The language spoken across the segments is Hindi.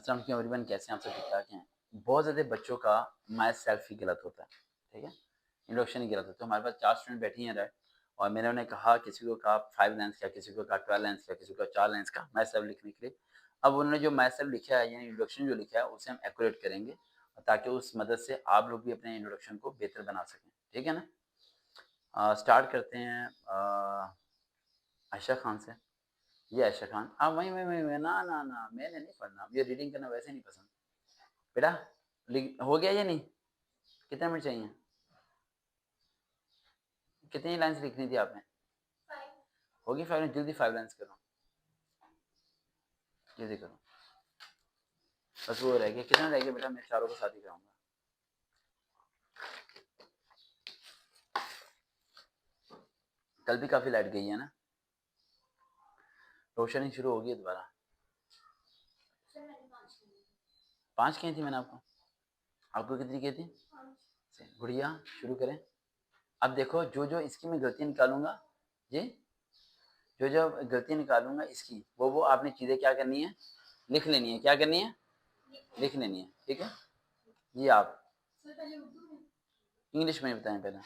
अस्सलाम वालेकुम एवरीवन, कैसे हैं आप सब? ठीक ठाक हैं। बहुत ज़्यादा बच्चों का माई सेल्फ ही गलत होता है, ठीक है, इंट्रोडक्शन ही गलत होता है। तो हमारे पास 4 स्टूडेंट बैठी हैं, राइट, और मैंने उन्हें कहा, किसी को कहा 5 लाइन्स का, किसी को कहा 12 लाइन्स का, किसी को 4 लाइन्स का माई सेल्फ लिखने के लिए। अब उन्होंने जो माई सेल्फ लिखा है यानी इंट्रोडक्शन जो लिखा है उसे हम एक्यूरेट करेंगे, ताकि उस मदद से आप लोग भी अपने इंट्रोडक्शन को बेहतर बना सकें, ठीक है ना? स्टार्ट करते हैं आयशा खान से। ये आयशा खान, आप वहीं ना ना ना, मैंने नहीं पढ़ना, मुझे रीडिंग करना वैसे नहीं पसंद। बेटा हो गया या नहीं? कितने मिनट चाहिए? कितनी लाइन्स लिखनी थी आपने? होगी 5 लाइन्स? जल्दी 5 लाइन्स करो, जल्दी करो। बस वो रह गया, कितना रह गया बेटा? मैं चारों को साथ ही कराऊंगा। कल भी काफी लाइट गई है ना, रोशनी शुरू होगी दोबारा। 5 की थी मैंने आपको कितनी की थी? गुड़िया शुरू करें। अब देखो, जो जो इसकी मैं गलती निकालूंगा जी, जो जो गलती निकालूंगा इसकी, वो आपने चीजें क्या करनी है, लिख लेनी है। क्या करनी है? लिख लेनी है, ठीक है जी। आप इंग्लिश में बताएं पहले।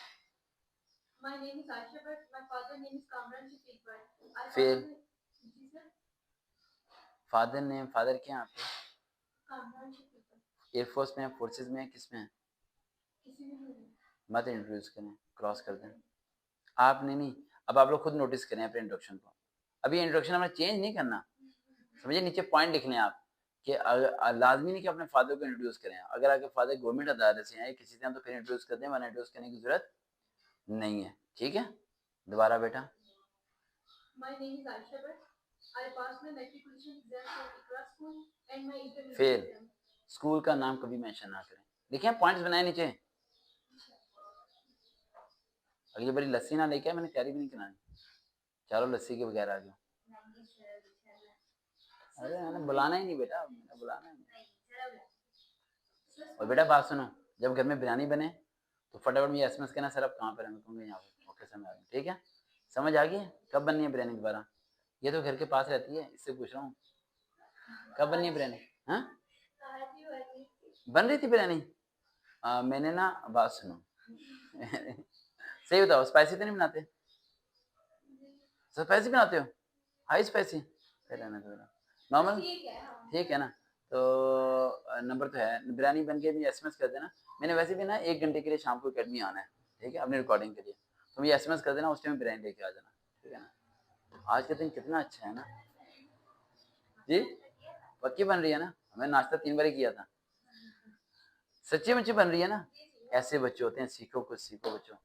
फिर फादर क्या है आपके? एयरफोर्स में, फोर्सेस में, किस में? मत इंट्रोड्यूस करें, क्रॉस कर दें। आपने नहीं, अब आप लोग खुद नोटिस करें अपने इंट्रोडक्शन को। अभी इंट्रोडक्शन हमें चेंज नहीं करना, समझिए। नीचे पॉइंट लिखने आप कि लाजमी नहीं कि अपने फादर को इंट्रोड्यूस करें। अगर आपके फादर गवर्नमेंट अदालत से हैं किसी से तो फिर इंट्रोड्यूस कर दें, वरना इंट्रोड्यूस करने की जरूरत नहीं है, ठीक है। दोबारा बेटा। फिर स्कूल का नाम कभी मेंशन ना करें, देखिए पॉइंट्स बनाए नीचे। अगली बारी लस्सी ना लेके आए, मैंने तैयारी भी नहीं करानी, चारों लस्सी के बगैर आ गए। अरे मैंने बुलाना ही नहीं बेटा, मैंने बुलाना ही नहीं। और बेटा बात सुनो, जब घर में बिरयानी बने तो फटाफट मुझे एसएमएस करना, सर आप कहाँ पर हैं? मैं कहूँगा यहाँ पर। ओके सर मैं आ गया, ठीक है। समझ आ गई? कब बननी है बिरयानी दोबारा? ये तो घर के पास रहती है, इससे पूछ रहा हूँ कब बननी है बिरयानी? हाँ, बन रही थी बिरयानी। मैंने ना, बात सुनो सही बताओ, स्पाइसी तो नहीं बनाते? स्पाइसी बनाते हो? High spicy? रहना तो नॉर्मल, ठीक है ना। तो नंबर तो है, बिरयानी बन के भी एसएमएस कर देना। मैंने वैसे भी ना 1 घंटे के लिए शाम को अकेडमी आना है, ठीक है, अपनी रिकॉर्डिंग के लिए। तो मुझे एसएमएस कर देना, उस टाइम बिरयानी लेके आ जाना, ठीक है ना। आज का दिन कितना अच्छा है ना जी। पक्की बन रही है ना? मैंने नाश्ता 3 बार ही किया था। सच्ची मुच्ची बन रही है ना? ऐसे बच्चे होते हैं, सीखो कुछ सीखो बच्चों,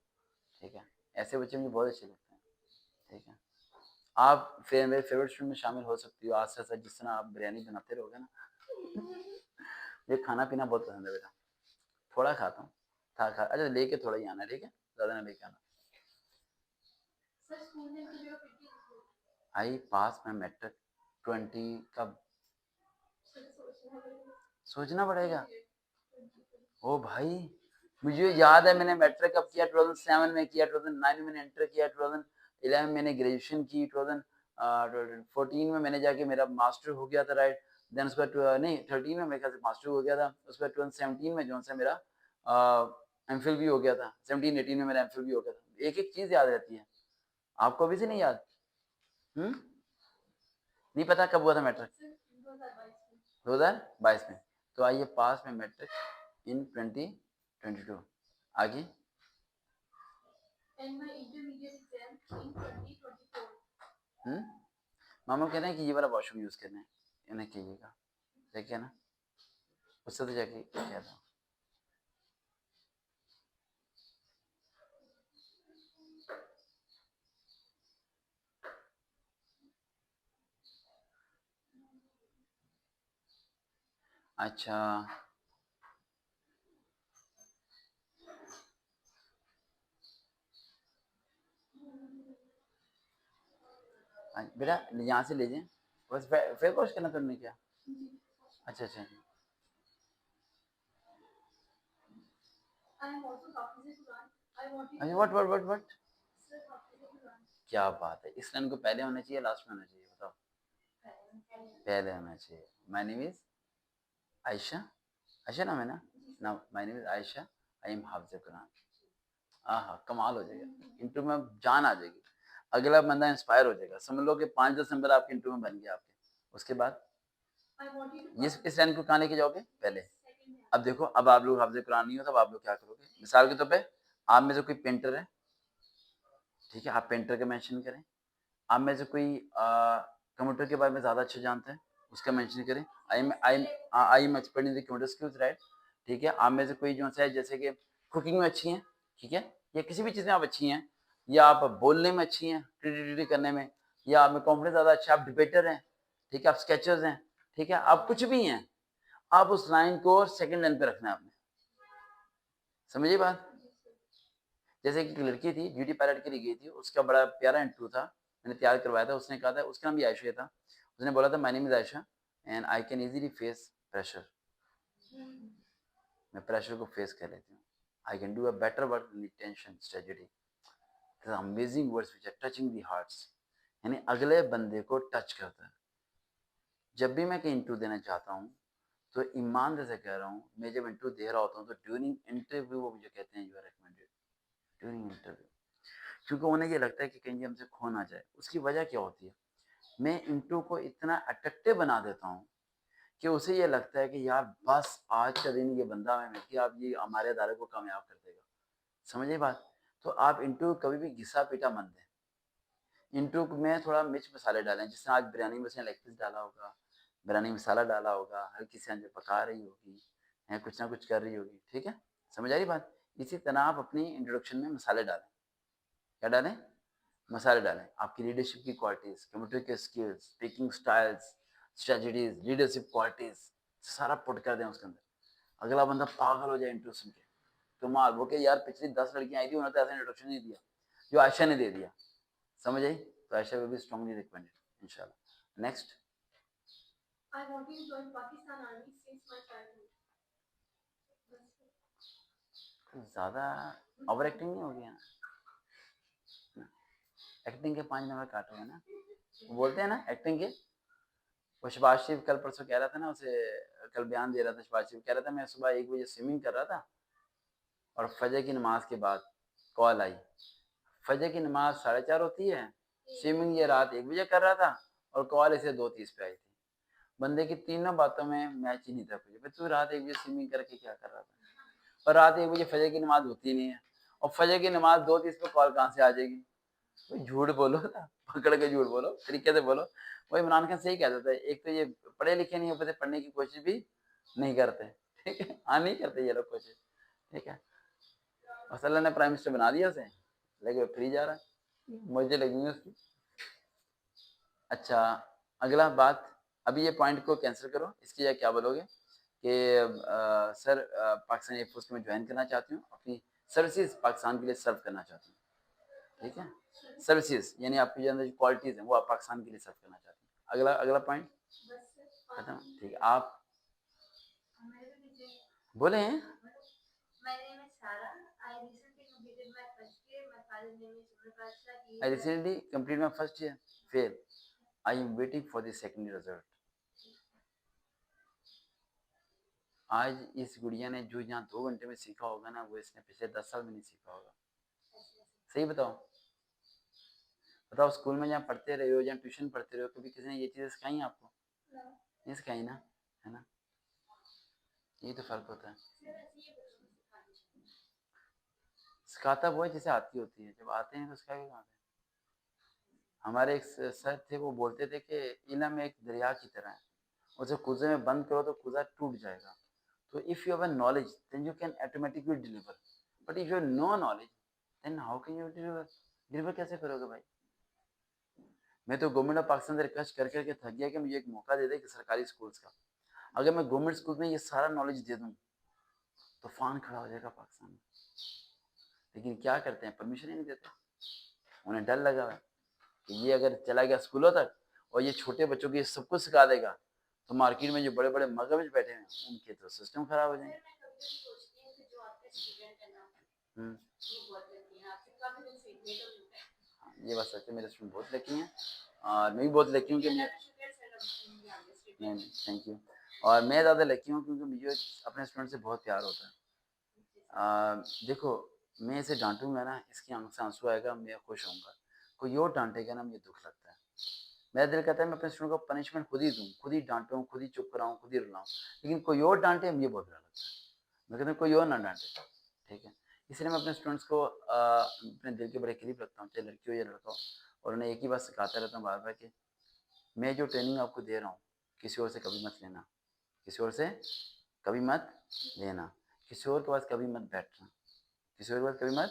ठीक है। ऐसे बच्चे मुझे बहुत अच्छे लगते हैं, ठीक है। आप फिर मेरे फेवरेट स्टूडेंट में शामिल हो सकती हो। आज से ऐसा जिस तरह आप बिरयानी बनाते रहोगे ना, मुझे खाना पीना बहुत पसंद है बेटा। थोड़ा खाता हूँ, अच्छा लेके थोड़ा ही आना, ठीक है, ज़्यादा ना लेके आना। आई पास में मैट्रिक 20 कब? सोचना पड़ेगा। ओ भाई, मुझे याद है मैंने मैट्रिक कब किया, 2007 में किया, 2009 में मैंने इंटर किया, 2011 में मैंने ग्रेजुएशन की, 2014 में मैंने जाके मेरा मास्टर हो गया था, राइट। देन उसके बाद नहीं 13 में मेरे ख्याल से मास्टर हो गया था। उसके बाद 2017 में जो सा मेरा एमफिल भी हो गया था, 17-18 में मेरा एमफिल भी हो गया था। एक एक चीज याद रहती है, आपको अभी से नहीं याद? नहीं पता कब हुआ था मैट्रिक? 2022 में। तो आइए पास में मैट्रिक इन 2022। आगे मामा कह रहे हैं कि ये वाला वॉशरूम यूज करना है, इन्हें कीजिएगा, ठीक है ना। उससे तो जाके क्या था। अच्छा बेटा यहाँ से लीजिए, बस फेस वॉश करना तुमने क्या? अच्छा अच्छा, अच्छा व्हाट क्या बात है। इस लाइन को पहले होना चाहिए लास्ट में होना चाहिए, बताओ? पहले होना चाहिए। My name is Ayesha, Ayesha नाम है ना? ना, my name is Ayesha, I am हाफिज कुरान। हाँ, कमाल हो जाएगा, इंटरव्यू में जान आ जाएगी, अगला बंदा इंस्पायर हो जाएगा। समझ लो कि 5-10 नंबर आपके इंटरव्यू में बन गया आपके। उसके बाद ये इस लाइन को कहाँ लेके जाओगे पहले? अब देखो, अब आप लोग हाफिज कुरान नहीं हो, तब आप लोग क्या करोगे? मिसाल के तौर पे आप में से कोई पेंटर है, ठीक है, आप पेंटर का मेंशन करें। आप में से कोई कंप्यूटर के बारे में ज़्यादा अच्छा जानता है, उसका मेंशन करें। I am expert in the computer skills, right? ठीक है, आप में से कोई जो है जैसे कि कुकिंग में अच्छी हैं, ठीक है, या किसी भी चीज़ में आप अच्छी हैं, या आप बोलने में अच्छी हैं, क्रिएटिविटी करने में, या आप में कॉन्फिडेंस ज़्यादा अच्छा, आप डिबेटर हैं, ठीक है, आप स्केचर्स हैं, ठीक है, आप कुछ भी हैं, आप उस लाइन को सेकंड लाइन पे रखना है आपने। समझिए बात? जैसे कि एक लड़की थी, ब्यूटी पार्लर के लिए गई थी, उसका बड़ा प्यारा इंटरव्यू था, मैंने तैयार करवाया था। उसने कहा था, उसका नाम भी आयशा था, उसने बोला था my name is Ayesha and I can easily face pressure. मैं प्रेशर को फेस कर लेती हूँ। I can do a better work in tension strategy, amazing words which are touching the hearts, यानी अगले बंदे को टच करता है। जब भी मैं कहीं इंटरव्यू देना चाहता हूँ, तो ईमानदारी से कह रहा हूँ, मैं जब इंटरव्यू दे रहा होता हूँ तो ड्यूरिंग इंटरव्यू वो मुझे कहते हैं you are recommended, during interview, क्योंकि उन्हें ये लगता है कि कहीं हमसे खो ना जाए। उसकी वजह क्या होती है? मैं इंटरव्यू को इतना अट्रैक्टिव बना देता हूँ कि उसे ये लगता है कि यार बस आज का दिन ये बंदा हमें मिल गया, अब ये हमारे अदारे को कामयाब कर देगा। समझिए बात? तो आप इंटरव्यू कभी भी घिसा पीटा मत दें। इंटरव्यू में थोड़ा मिर्च मसाले डालें, जिससे आज बिरयानी में उसने लेग पीस डाला होगा, बिरयानी मसाला डाला होगा, हल्की सी आंच पका रही होगी, है कुछ ना कुछ कर रही होगी, ठीक है? समझ आ रही बात? इसी तरह आप अपनी इंट्रोडक्शन में मसाले डालें। क्या डालें? मसाले डालें। आपकी लीडरशिप की क्वालिटीज़, कंप्यूटर के skills, speaking styles, strategies, leadership qualities, सारा पुट कर दें उसके अंदर। अगला बंदा पागल हो जाए इंटरव्यू सुन के, कमाल, वो कि यार पिछली 10 लड़कियां आई थी, उन्होंने तो ऐसा इंट्रोडक्शन नहीं दिया जो आयशा ने दे दिया। समझ आई? तो Ayesha will be strongly recommended इंशाल्लाह। Next. I want to join Pakistan army since my childhood. ज़्यादा ओवर एक्टिंग नहीं होगी ना? एक्टिंग के 5 नंबर काटोगे ना, वो बोलते हैं ना एक्टिंग के। वो शहबाज शरीफ कल परसों कह रहा था ना, उसे कल बयान दे रहा था, शहबाज शरीफ कह रहा था मैं सुबह 1 बजे स्विमिंग कर रहा था और फजर की नमाज के बाद कॉल आई। फजर की नमाज 4:30 होती है, स्विमिंग ये रात 1 बजे कर रहा था और कॉल इसे 2:30 पे आई थी। बंदे की तीनों बातों में मैच ही नहीं था कुछ। भाई तू रात 1 बजे स्विमिंग करके क्या कर रहा था? और रात 1 बजे फजर की नमाज होती नहीं है, और फजर की नमाज 2:30 पे कॉल कहाँ से आ जाएगी? भाई झूठ बोलो ना, पकड़ के झूठ बोलो, तरीके से बोलो। वो इमरान खान सही कहता था, एक तो ये पढ़े लिखे नहीं होते, पढ़ने की कोशिश भी नहीं करते, ठीक है, हाँ नहीं करते ये लोग कोशिश, ठीक है। और अल्लाह ने प्राइम मिनिस्टर बना दिया उसे, लेकिन फ्री जा रहा है, मुझे लगी उसकी। अच्छा, अगला बात, अभी ये पॉइंट को कैंसिल करो, इसकी जगह क्या बोलोगे कि सर पाकिस्तान एयरफोर्स में ज्वाइन करना चाहती हूँ, अपनी सर्विसेज पाकिस्तान के लिए सर्व करना चाहती हूँ, ठीक है। सर्विसेज यानी आपकी जो अंदर जो क्वालिटीज हैं वो आप पाकिस्तान के लिए सर्व करना चाहते हैं। अगला अगला पॉइंट खत्म, ठीक है। आप बोले हैं? I recently complete my first year, fail, I am waiting for the second result. आज इस गुड़िया ने जो यहाँ 2 घंटे में सीखा होगा ना, वो इसने पिछले 10 साल में नहीं सीखा होगा। सही बताओ? बताओ, स्कूल में जहाँ पढ़ते रहे हो, जहाँ ट्यूशन पढ़ते रहे हो, कभी किसी ने ये चीज़ें सिखाई आपको? नहीं सिखाई ना, है ना? यही तो फर्क होता है। सिखाता वो है जिसे आती होती है, जब आते हैं तो सिखाएगा कहाँ से? हमारे एक सर थे, वो बोलते थे कि इल्म एक दरिया की तरह है, उसे कुएं में बंद करो तो कुआं टूट जाएगा। तो if you have knowledge then you can automatically deliver, but if you no knowledge then how can you deliver? Deliver कैसे करोगे भाई? मैं तो गवर्नमेंट ऑफ पाकिस्तान से रिक्वेस्ट कर करके थक गया कि मुझे एक मौका दे दे कि सरकारी स्कूल्स का, अगर मैं गवर्नमेंट स्कूल में ये सारा नॉलेज दे दूँ तूफान खड़ा हो जाएगा पाकिस्तान में। लेकिन क्या करते हैं, परमिशन ही नहीं देते। उन्हें डर लगा है कि ये अगर चला गया स्कूलों तक और ये छोटे बच्चों को ये सब कुछ सिखा देगा, तो मार्केट में जो बड़े बड़े मगरमच्छ बैठे हैं उनके तो सिस्टम खराब हो जाएंगे। हम्म, हाँ, ये बात सच है, मेरे स्टूडेंट बहुत लकी हैं और मैं भी बहुत लकी हूँ कि मैं, नहीं थैंक यू। और मैं ज़्यादा लकी हूँ क्योंकि मुझे अपने स्टूडेंट से बहुत प्यार होता है। देखो, मैं इसे डाँटूँगा ना, इसकी आँख से आँसू आएगा, मैं खुश होऊँगा। कोई और डाँटेगा ना, मुझे दुःख लगता है। मेरा दिल कहता है मैं अपने स्टूडेंट को पनिशमेंट खुद ही दूँ, खुद ही डाँटूँ, खुद ही चुप कराऊँ, खुद ही रुलाऊँ। लेकिन कोई और डाँटे, मुझे बहुत बुरा लगता है। मैं कहता हूँ कोई और ना डाँटे, ठीक है? इसलिए मैं अपने स्टूडेंट्स को अपने दिल के बड़े करीब रखता हूँ, चाहे लड़की हो या लड़का हो, और उन्हें एक ही बात सिखाता रहता हूँ बार-बार कि मैं जो ट्रेनिंग आपको दे रहा हूँ, किसी और से कभी मत लेना, किसी और से कभी मत लेना, किसी और के पास कभी मत बैठना, किसी और के पास कभी मत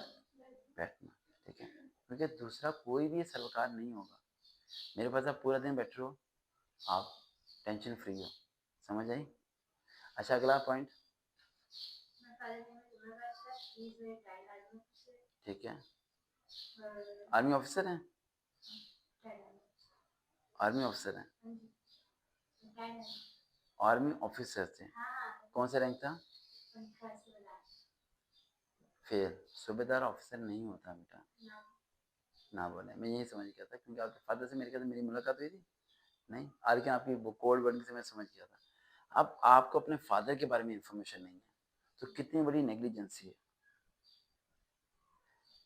बैठना, ठीक है? क्योंकि दूसरा कोई भी सरोकार नहीं होगा। मेरे पास आप पूरा दिन बैठे रहो, आप टेंशन फ्री हो। समझ आई? अच्छा, अगला पॉइंट। ठीक है। आर्मी ऑफिसर हैं? आर्मी ऑफिसर हैं? आर्मी ऑफिसर थे। कौन सा रैंक था? फेल। सूबेदार ऑफिसर नहीं होता बेटा। ना बोले, मैं यही समझ गया था क्योंकि आपके फादर से मेरे ख्याल से मेरी मुलाकात हुई थी। नहीं, आज लेकिन आपकी वो कोड वर्डिंग से मैं समझ गया था। अब आपको अपने फादर के बारे में इंफॉर्मेशन नहीं है, तो कितनी बड़ी नेग्लिजेंसी है।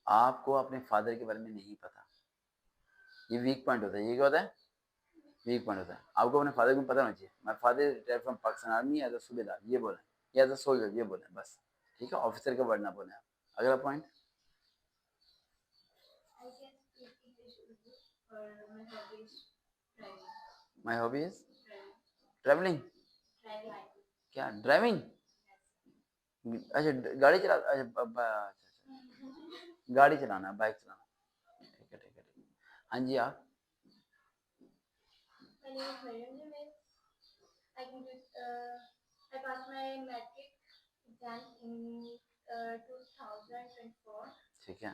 आपको अपने फादर के बारे में नहीं पता, ये वीक पॉइंट होता है। ये क्या होता है? वीक पॉइंट होता है। आपको अपने फादर को पता होना चाहिए। My father retired from Pakistan army as a subedar, ये बोलें, या एज अ सोल्जर, ये बोलें बस। ठीक है, ऑफिसर का वर्ड ना बोलें आप। अगला point. My hobby is travelling. क्या ड्राइविंग? अच्छा, गाड़ी चला, अच्छा, अच्छा, गाड़ी चलाना, बाइक चलाना। ठीक है, ठीक है, ठीक है। हाँ जी, आप। ठीक है।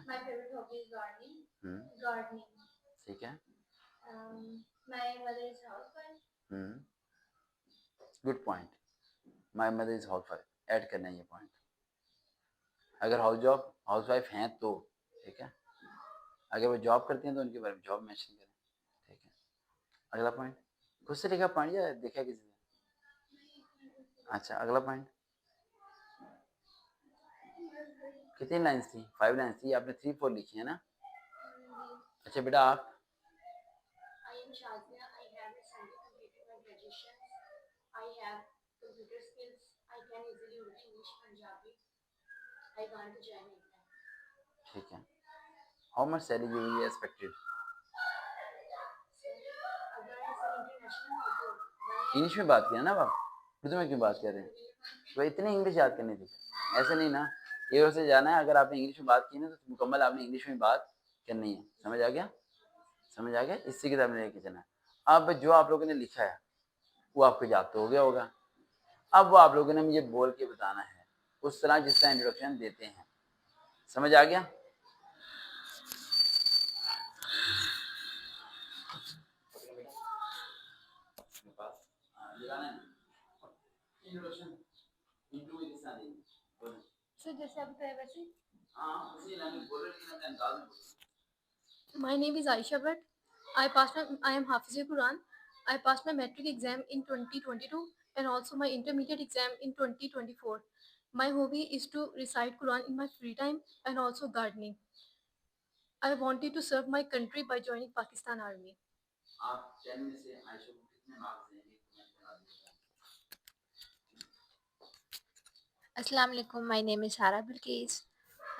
ठीक है। Good point. My mother is house wife, add करना है ये पॉइंट। अगर हाउस वाइफ हैं तो, ठीक है। अगर वो जॉब करती हैं तो उनके बारे में जॉब मेंशन करें, ठीक है। अगला पॉइंट। खुद से लिखा पॉइंट या देखा किसी से? अच्छा, अगला पॉइंट। कितनी लाइन्स थी? 5 लाइन्स थी, आपने 3-4 लिखी है ना? अच्छा बेटा, आप। ठीक है। How much salary you expected? English में बात किया ना आप, उर्दू में क्यों बात कर रहे हैं? तो इतनी इंग्लिश याद करनी थी, ऐसे नहीं ना। ये वैसे जाना है, अगर आपने इंग्लिश में बात की ना तो मुकम्मल आपने इंग्लिश में बात करनी है। समझ आ गया? समझ आ गया? इसी किताब में लेके चलना है। अब जो आप लोगों ने लिखा है वो आपको याद तो हो गया होगा। अब वो आप लोगों ने मुझे बोल के बताना है, उस तरह जिस तरह इंट्रोडक्शन देते हैं। समझ आ गया? My name is Aisha Bhatt. I am Hafiz Quran. I passed my metric exam in 2022 and also my intermediate exam in 2024. My hobby is to recite Quran in my free time and also gardening. I wanted to serve my country by joining Pakistan Army. आप 10 में से आयशा को कितने मार्क्स देंगे? Assalamu alaikum. My name is Sara Bilkis.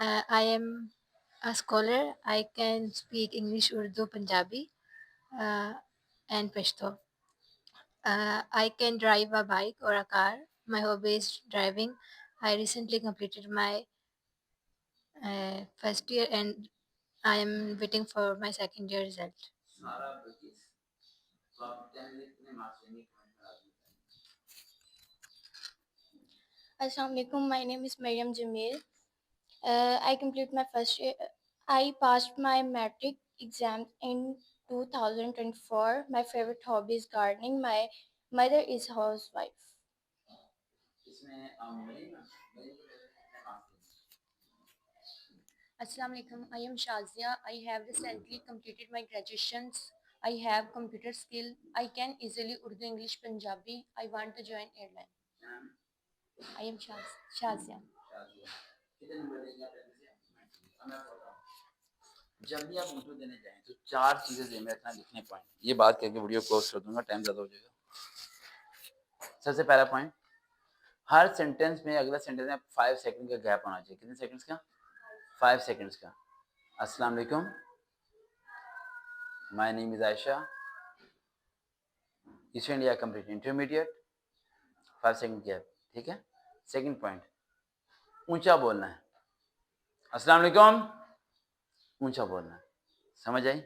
I am a scholar. I can speak English, Urdu, Punjabi, uh, and Pashto. I can drive a bike or a car. My hobby is driving. I recently completed my first year and I am waiting for my second year result. सारा बल्किस, तो आप 10 में से कितने मार्क्स देंगे? कमेंट में आप बताएं। Assalamu alaikum. My name is Mariam Jamil. I complete my first year. I passed my matric exam in 2024. My favorite hobby is gardening. My mother is housewife. इसमें मरीम को कितने मार्क्स देंगे? Assalamu alaikum. I am Shazia. I have recently completed my graduations. I have computer skill. I can easily Urdu, English, Punjabi. I want to join airline. I am Shazia. जब भी आप इंटरव्यू देने जाएं तो 4 चीजें ध्यान में रखना, लिखने पॉइंट। ये बात करके वीडियो क्लोज कर दूंगा, टाइम ज्यादा हो जाएगा। सबसे पहला पॉइंट, हर सेंटेंस में अगला सेंटेंस में 5 सेकंड का गैप होना चाहिए। कितने सेकंड्स का? 5 सेकंड्स का। अस्सलाम वालेकुम, my name is Ayesha, east India complete intermediate, 5 second gap, ठीक है। सेकंड पॉइंट, ऊंचा बोलना है। अस्सलाम वालेकुम, ऊंचा बोलना है, समझ आई?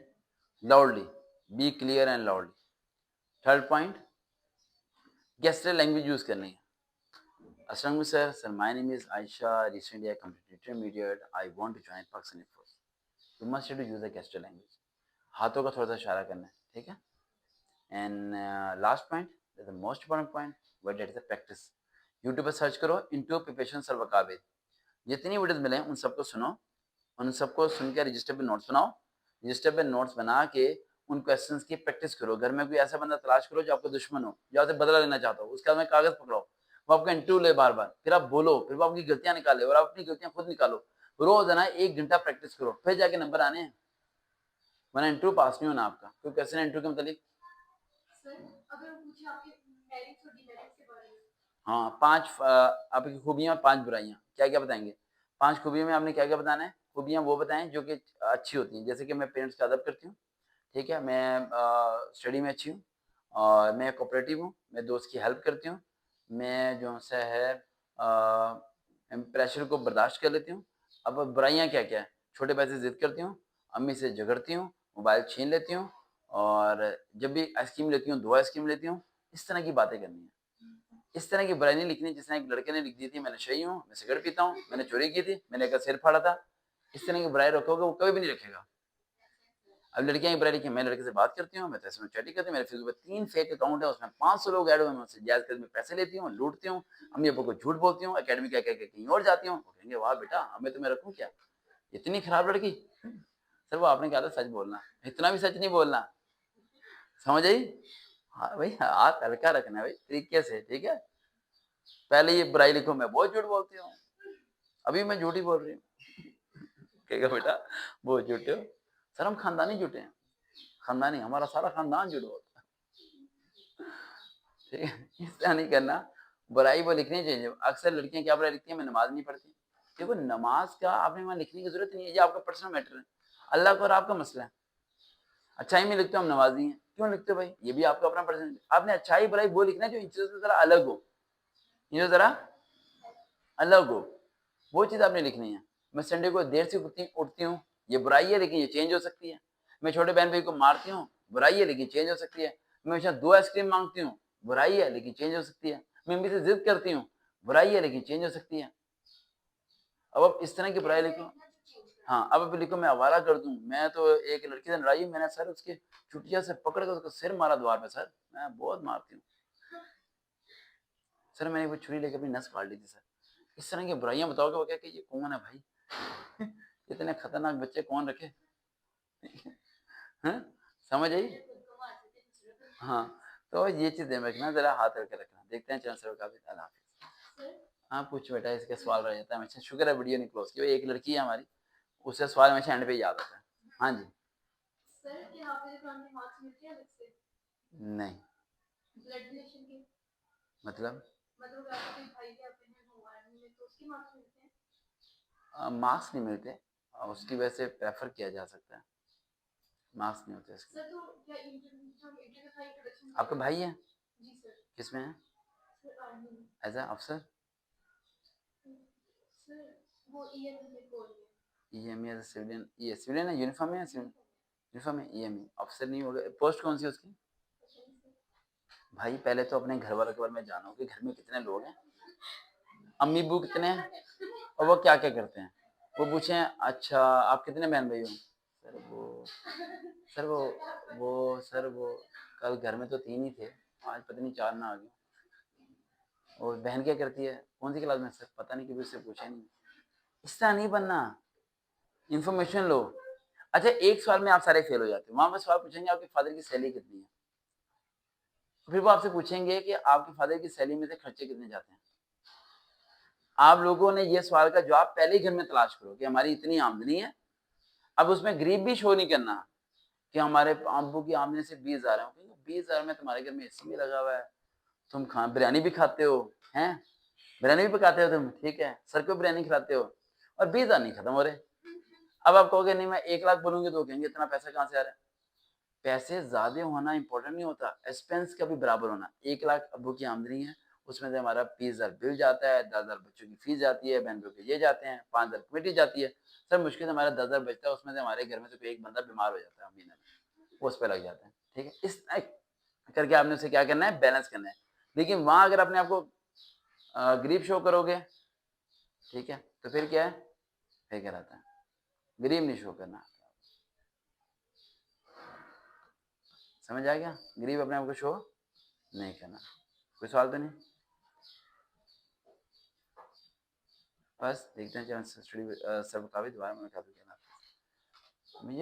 Loudly, be clear and loudly. Third point, gestural language use करनी है। अस्सलाम वालेकुम sir, my name is Ayesha, east India complete intermediate, I want to join Pakistani force. You must use the gestural language, हाथों का थोड़ा सा इशारा करना है, ठीक है। And last point, that the most important point, what is the practice. YouTube पर सर्च करो इंटरव्यू प्रिपरेशन सर वकाबिल, जितनी वीडियोस मिले उन सबको सुनो, उन सबको सुन के रजिस्टर पे नोट्स बनाओ, रजिस्टर पे नोट्स बना के उन क्वेश्चंस की प्रैक्टिस करो। घर में कोई ऐसा बंदा तलाश करो जो आपका दुश्मन हो, जो आपसे बदला लेना चाहता हो, उसका में कागज पकड़ो, वो आपका इंटरव्यू ले बार बार, फिर आप बोलो, फिर वो आपकी गलतियां निकाले और आप अपनी गलतियां खुद निकालो। रोज है ना 1 घंटा प्रैक्टिस करो, फिर जाके नंबर आने हैं, वरना इंटरव्यू पास नहीं होना आपका। कोई क्वेश्चन है इंटरव्यू के मतलब? हाँ, 5 आपकी खूबियां, 5 बुराइयां, क्या क्या बताएंगे? 5 खूबियों में आपने क्या क्या बताना है? खूबियां वो बताएं जो कि अच्छी होती हैं, जैसे कि मैं पेरेंट्स का अदब करती हूँ, ठीक है, मैं स्टडी में अच्छी हूँ, और मैं कोऑपरेटिव हूँ, मैं दोस्त की हेल्प करती हूँ, मैं जो सा है प्रेशर को बर्दाश्त कर लेती हूँ। अब बुराइयाँ क्या क्या है? छोटे पैसे जिद करती हूँ, अम्मी से झगड़ती हूँ, मोबाइल छीन लेती हूँ, और जब भी आइसक्रीम लेती हूँ 2 आइसक्रीम लेती हूँ। इस तरह की बातें करनी है, इस तरह की बुराई नहीं लिखनी। जिस तरह एक लड़के ने लिख दी थी, मैं नशेई हूँ, मैं सिगरेट पीता हूँ, मैंने चोरी की थी, मैंने एक सिर फाड़ा था। इस तरह की बुराई रखोगे वो कभी भी नहीं रखेगा। अब लड़कियां की बुराई लिखी, मैं लड़के से बात करती हूँ, मैं तो इसमें चैटिंग करती हूँ, मेरे फेसबुक पे 3 फेक अकाउंट है, उसमें 500 लोग ऐड हुए, मैं उससे जायज कदर में पैसे लेती हूँ, लूटती हूँ, अम्मी अब्बू को झूठ बोलती हूँ, एकेडमी कह के कहीं और जाती हूँ। वो कहेंगे वाह बेटा, हमें तो मैं रखूँ क्या, इतनी खराब लड़की। सर वो आपने कहा था सच बोलना, इतना भी सच नहीं बोलना, समझ आई? हाँ भाई, हाथ हल्का रखना है भाई, तरीके से, ठीक है। पहले ये बुराई लिखो, मैं बहुत झूठ बोलती हूँ, अभी मैं झूठ ही बोल रही हूँ। कहेगा बेटा बहुत झूठे हो। सर हम खानदानी झूठे हैं, खानदानी, हमारा सारा खानदान झूठ बोलता है, ठीक है। इस तरह नहीं करना, बुराई वो लिखनी चाहिए। अक्सर लड़कियां क्या बुराई लिखती हैं, मैं नमाज नहीं पढ़ती। देखो नमाज का आपने वहां लिखने की जरूरत नहीं है, ये आपका पर्सनल मैटर है, अल्लाह का और आपका मसला है। अच्छाई में लिखते हो हम नमाजी हैं, क्यों लिखते हो भाई, ये भी आपका अपना पर्सनल। आपने अच्छाई बुराई वो लिखना है जो इन चीजों से जरा अलग हो, ये जरा अलग हो, वो चीज आपने लिखनी है। मैं संडे को देर से उठती हूँ, ये बुराई है लेकिन ये चेंज हो सकती है। मैं छोटे बहन भाई को मारती हूँ, बुराई है लेकिन चेंज हो सकती है। मैं हमेशा 2 आइसक्रीम मांगती हूँ, बुराई है लेकिन चेंज हो सकती है। मैं अम्मी से जिद करती हूँ, बुराई है लेकिन चेंज हो सकती है। अब आप इस तरह की बुराई लिखो। हाँ, अब आप लिखो मैं आवारा कर दूं, मैं तो एक लड़की से लड़ाई, मैंने सर उसके चुटिया से पकड़ कर उसका सिर मारा द्वार पे, सर मैं बहुत मारती हूँ, सर मैंने वो छुरी लेकर अपनी नस फाड़ ली थी सर। इस तरह की बुराइयां बताओगे, वो क्या कि ये कौन है भाई, इतने खतरनाक बच्चे कौन रखे। हैं? समझ आई? हाँ, तो ये चीज ध्यान रखना, जरा हाथ करके रखना। देखते हैं चरण सर का भी। अल्लाह हाफिज। हाँ पूछ बेटा, इसके सवाल रह जाता है हमेशा। शुक्र है वीडियो नहीं क्लोज की, एक लड़की है हमारी, उससे सवाल हमेशा एंड पे याद आता है। हाँ जी। सर क्या हाफिज कुरान के मार्क्स मिलते हैं अलग से? नहीं। ब्लड रिलेशन के मतलब अगर आपका कोई भाई या बहन हो आर्मी में तो उसके मार्क्स मिलते हैं? मार्क्स नहीं मिलते, उसकी वजह से प्रेफर किया जा सकता है, मार्क्स नहीं होते इसके। सर तो क्या इंटर का इंट्रोडक्शन आपका भाई है? जी सर। किसमें है? सर आर्मी में। एज अ अफसर? सर वो ईएमई में बोल रहे हैं। ईएमई एज अ सिविलियन, ये सिविलियन है, यूनिफॉर्म में है, सिविलियन यूनिफॉर्म में, ईएमई अफसर नहीं होगा। पोस्ट कौन सी है उसकी? भाई पहले तो अपने घर वालों के बारे में जानो कि घर में कितने लोग हैं, अम्मी अब्बू कितने हैं, और वो क्या क्या करते हैं। वो पूछे अच्छा आप कितने बहन भाई हो? सर वो सर वो कल घर में तो 3 ही थे, आज पता नहीं 4 ना आ गए। और बहन क्या करती है, कौन सी क्लास में? सर पता नहीं, कभी उससे पूछा नहीं। इस तरह नहीं बनना, इन्फॉर्मेशन लो। अच्छा, एक सवाल में आप सारे फेल हो जाते हो। वहां पर सवाल पूछेंगे आपके फादर की सैलरी कितनी है, फिर वो आपसे पूछेंगे कि आपके फादर की सैलरी में से खर्चे कितने जाते हैं। आप लोगों ने ये सवाल का जवाब पहले ही घर में तलाश करो कि हमारी इतनी आमदनी है। अब उसमें गरीब भी शो नहीं करना कि हमारे अब्बू की आमदनी सिर्फ 20,000 है। 20,000 में तुम्हारे घर में एसी भी लगा हुआ है, तुम बिरयानी भी खाते हो, हैं बिरयानी भी पकाते हो तुम, ठीक है, सर को बिरयानी खिलाते हो, और 20,000 नहीं खत्म हो रहे। अब आप कहोगे नहीं मैं 1 लाख बोलूंगी तो कहेंगे इतना पैसा कहाँ से आ रहा है। पैसे ज्यादा होना इंपॉर्टेंट नहीं होता, एक्सपेंस का भी बराबर होना। 1 लाख अब्बू की आमदनी है, उसमें से हमारा 20,000 बिल जाता है, 10,000 बच्चों की फीस जाती है, बहन के ये जाते हैं, 5,000 कमेटी जाती है। सर मुश्किल से हमारा 10,000 बचता है, उसमें से हमारे घर में से कोई एक बंदा बीमार हो जाता है महीने में, वो उस पर लग जाता है। ठीक है, इस तरह करके आपने उसे क्या करना है, बैलेंस करना है। लेकिन वहां अगर अपने आपको गरीब शो करोगे, ठीक है, तो फिर क्या है, फिर क्या रहता है, गरीब नहीं शो करना। समझ आ गया, गरीब अपने आप को शो नहीं करना। कोई सवाल तो नहीं, बस देखते हैं चैनल स्टडी सर काफी दोबारा मैं काफी कहना मुझे